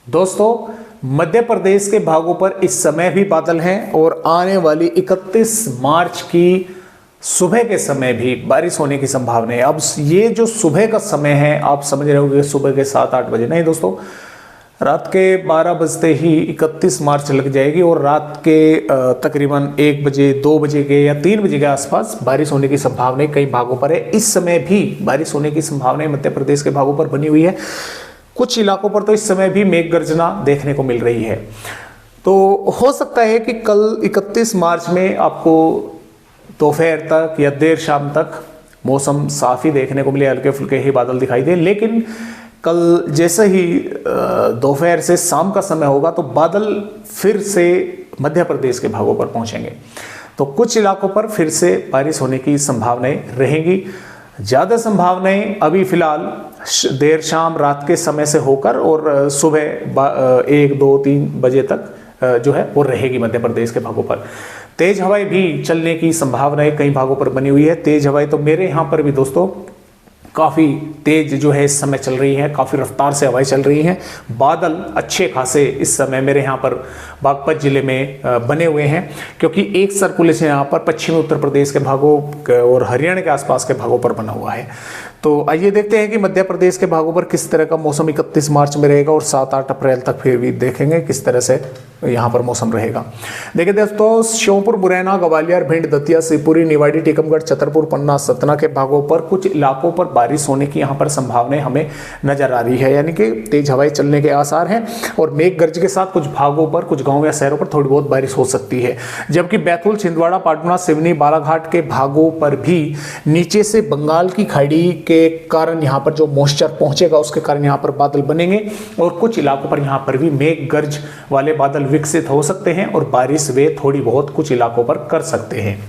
दोस्तों, मध्य प्रदेश के भागों पर इस समय भी बादल हैं और आने वाली 31 मार्च की सुबह के समय भी बारिश होने की संभावना है। अब ये जो सुबह का समय है, आप समझ रहे होंगे सुबह के 7-8 बजे, नहीं दोस्तों, रात के 12 बजते ही 31 मार्च लग जाएगी और रात के तकरीबन 1 बजे, 2 बजे के या 3 बजे के आसपास बारिश होने की संभावना कई भागों पर है। इस समय भी बारिश होने की संभावना मध्य प्रदेश के भागों पर बनी हुई है। कुछ इलाकों पर तो इस समय भी मेघ गर्जना देखने को मिल रही है। तो हो सकता है कि कल 31 मार्च में आपको दोपहर तक या देर शाम तक मौसम साफ ही देखने को मिले, हल्के फुल्के ही बादल दिखाई दे। लेकिन कल जैसे ही दोपहर से शाम का समय होगा तो बादल फिर से मध्य प्रदेश के भागों पर पहुंचेंगे। तो कुछ इलाकों पर फिर से बारिश होने की संभावनाएं रहेंगी। ज़्यादा संभावनाएं अभी फिलहाल देर शाम रात के समय से होकर और सुबह 1, 2, 3 बजे तक जो है वो रहेगी मध्य प्रदेश के भागों पर। तेज हवाएं भी चलने की संभावनाएं कई भागों पर बनी हुई है। तेज हवाएं तो मेरे यहाँ पर भी दोस्तों काफ़ी तेज जो है इस समय चल रही है, काफ़ी रफ्तार से हवाएं चल रही हैं। बादल अच्छे खासे इस समय मेरे यहाँ पर बागपत जिले में बने हुए हैं, क्योंकि एक सर्कुलेशन यहाँ पर पश्चिमी उत्तर प्रदेश के भागों और हरियाणा के आसपास के भागों पर बना हुआ है। तो आइए देखते हैं कि मध्य प्रदेश के भागों पर किस तरह का मौसम 31 मार्च में रहेगा और 7-8 अप्रैल तक फिर भी देखेंगे किस तरह से यहाँ पर मौसम रहेगा। देखिए दोस्तों, श्योपुर, मुरैना, ग्वालियर, भिंड, दतिया, शिवपुरी, निवाड़ी, टीकमगढ़, छतरपुर, पन्ना, सतना के भागों पर कुछ इलाकों पर बारिश होने की यहाँ पर संभावनाएं हमें नजर आ रही है, यानी कि तेज हवाएं चलने के आसार हैं और मेघ गर्ज के साथ कुछ भागों पर, कुछ गाँव या शहरों पर थोड़ी बहुत बारिश हो सकती है। जबकि बैतूल, छिंदवाड़ा, पाटना, सिवनी, बालाघाट के भागों पर भी नीचे से बंगाल की खाड़ी के कारण यहाँ पर जो मॉइस्चर पहुंचेगा उसके कारण यहाँ पर बादल बनेंगे और कुछ इलाकों पर यहाँ पर भी मेघ गर्ज वाले बादल विकसित हो सकते हैं और बारिश वे थोड़ी बहुत कुछ इलाकों पर कर सकते हैं।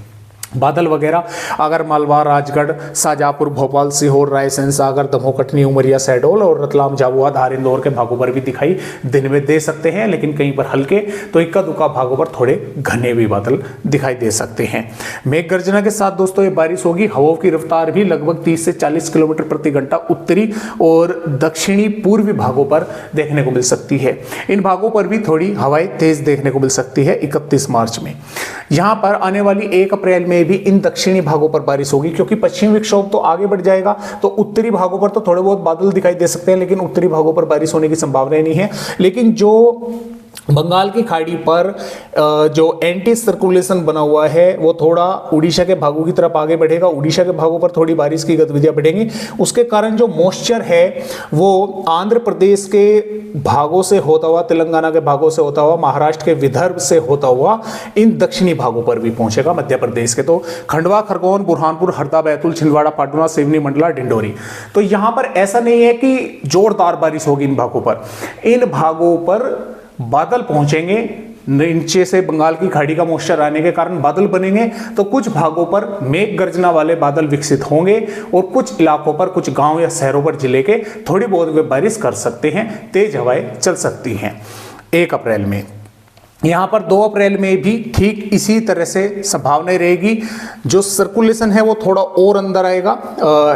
बादल वगैरह अगर मालवा, राजगढ़, शाहजहांपुर, भोपाल, सीहोर, रायसेन, सागर, दमोह, कटनी, उमरिया, शहडोल और रतलाम, झाबुआ, धार, इंदौर के भागों पर भी दिखाई दिन में दे सकते हैं, लेकिन कहीं पर हल्के तो इक्का दुक्का भागों पर थोड़े घने भी बादल दिखाई दे सकते हैं। मेघ गर्जना के साथ दोस्तों ये बारिश होगी। हवाओं की रफ्तार भी लगभग 30 से 40 किलोमीटर प्रति घंटा उत्तरी और दक्षिणी पूर्वी भागों पर देखने को मिल सकती है। इन भागों पर भी थोड़ी हवाएं तेज देखने को मिल सकती है 31 मार्च में। यहाँ पर आने वाली 1 अप्रैल में भी इन दक्षिणी भागों पर बारिश होगी, क्योंकि पश्चिमी विक्षोभ तो आगे बढ़ जाएगा तो उत्तरी भागों पर तो थोड़े बहुत बादल दिखाई दे सकते हैं, लेकिन उत्तरी भागों पर बारिश होने की संभावना नहीं है। लेकिन जो बंगाल की खाड़ी पर जो एंटी सर्कुलेशन बना हुआ है वो थोड़ा उड़ीसा के भागों की तरफ आगे बढ़ेगा। उड़ीसा के भागों पर थोड़ी बारिश की गतिविधियां बढ़ेंगी। उसके कारण जो मॉइस्चर है वो आंध्र प्रदेश के भागों से होता हुआ, तेलंगाना के भागों से होता हुआ, महाराष्ट्र के विदर्भ से होता हुआ इन दक्षिणी भागों पर भी पहुंचेगा मध्य प्रदेश के। तो खंडवा, खरगोन, बुरहानपुर, हरदा, बैतूल, छिंदवाड़ा, पाटना, सिवनी, मंडला, डिंडोरी। तो यहां पर ऐसा नहीं है कि जोरदार बारिश होगी इन भागों पर। इन भागों पर बादल पहुंचेंगे, नीचे से बंगाल की खाड़ी का मॉइस्चर आने के कारण बादल बनेंगे, तो कुछ भागों पर मेघ गर्जना वाले बादल विकसित होंगे और कुछ इलाकों पर, कुछ गांव या शहरों पर जिले के थोड़ी बहुत वे बारिश कर सकते हैं। तेज हवाएं चल सकती हैं 1 अप्रैल में। यहाँ पर 2 अप्रैल में भी ठीक इसी तरह से संभावना रहेगी। जो सर्कुलेशन है वो थोड़ा और अंदर आएगा,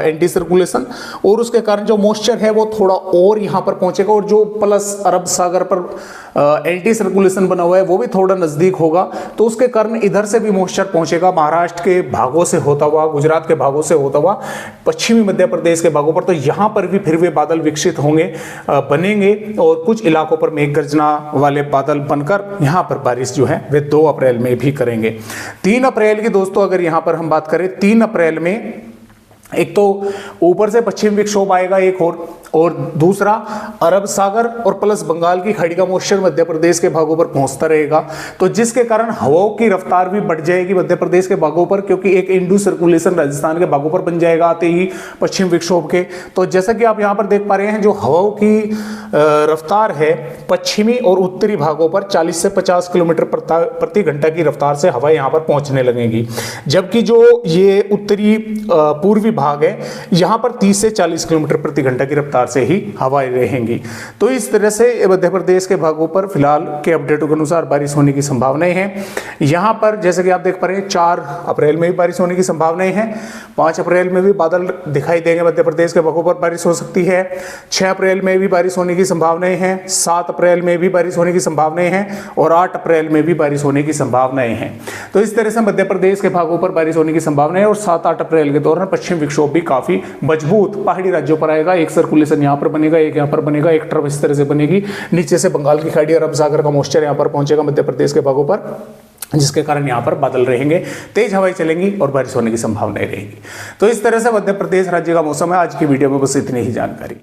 एंटी सर्कुलेशन, और उसके कारण जो मॉइस्चर है वो थोड़ा और यहाँ पर पहुंचेगा और जो प्लस अरब सागर पर एंटी सर्कुलेशन बना हुआ है वो भी थोड़ा नजदीक होगा, तो उसके कारण इधर से भी मॉइस्चर पहुंचेगा महाराष्ट्र के भागों से होता हुआ, गुजरात के भागों से होता हुआ पश्चिमी मध्य प्रदेश के भागों पर। तो यहाँ पर भी फिर वे बादल विकसित होंगे, बनेंगे और कुछ इलाकों पर मेघ गर्जना वाले बादल बनकर यहाँ पर बारिश जो है वे 2 अप्रैल में भी करेंगे। 3 अप्रैल की दोस्तों अगर यहाँ पर हम बात करें, 3 अप्रैल में एक तो ऊपर से पश्चिम विक्षोभ आएगा एक और दूसरा अरब सागर और प्लस बंगाल की खाड़ी का मॉइस्चर मध्य प्रदेश के भागों पर पहुंचता रहेगा, तो जिसके कारण हवाओं की रफ्तार भी बढ़ जाएगी मध्य प्रदेश के भागों पर, क्योंकि एक इंडू सर्कुलेशन राजस्थान के भागों पर बन जाएगा आते ही पश्चिम विक्षोभ के। तो जैसा कि आप यहाँ पर देख पा रहे हैं, जो हवाओं की रफ्तार है पश्चिमी और उत्तरी भागों पर 40 से 50 किलोमीटर प्रति घंटा की रफ्तार से हवाएं यहाँ पर पहुंचने लगेंगी, जबकि जो ये उत्तरी पूर्वी भाग है यहाँ पर 30 से 40 किलोमीटर प्रति घंटा की रफ्तार से ही हवाएं रहेंगी। तो इस तरह से मध्य प्रदेश के भागों पर फिलहाल के अपडेटों के अनुसार बारिश होने की संभावनाएं हैं। यहाँ पर जैसे कि आप देख पा रहे हैं 4 अप्रैल में भी बारिश होने की संभावनाएं हैं, 5 अप्रैल में भी बादल दिखाई देंगे, मध्य प्रदेश के भागों पर बारिश हो सकती है, 6 अप्रैल में भी बारिश होने की संभावनाएं हैं, 7 अप्रैल में भी बारिश होने की संभावनाएं हैं और 8 अप्रैल में भी बारिश होने की संभावनाएं हैं। तो इस तरह से मध्य प्रदेश के भागों पर बारिश होने की संभावनाएं और 7-8 अप्रैल के दौरान पश्चिम विक्षोभ भी काफी मजबूत पहाड़ी राज्यों पर आएगा। एक सर्कुलेशन यहाँ पर बनेगा, एक यहाँ पर बनेगा, एक ट्रफ इस तरह से बनेगी, नीचे से बंगाल की खाड़ी, अरब सागर का मॉइस्चर यहाँ पर पहुंचेगा मध्य प्रदेश के भागों पर, जिसके कारण यहाँ पर बादल रहेंगे, तेज हवाएं चलेंगी और बारिश होने की संभावनाएं रहेंगी। तो इस तरह से मध्य प्रदेश राज्य का मौसम है। आज की वीडियो में बस इतनी ही जानकारी।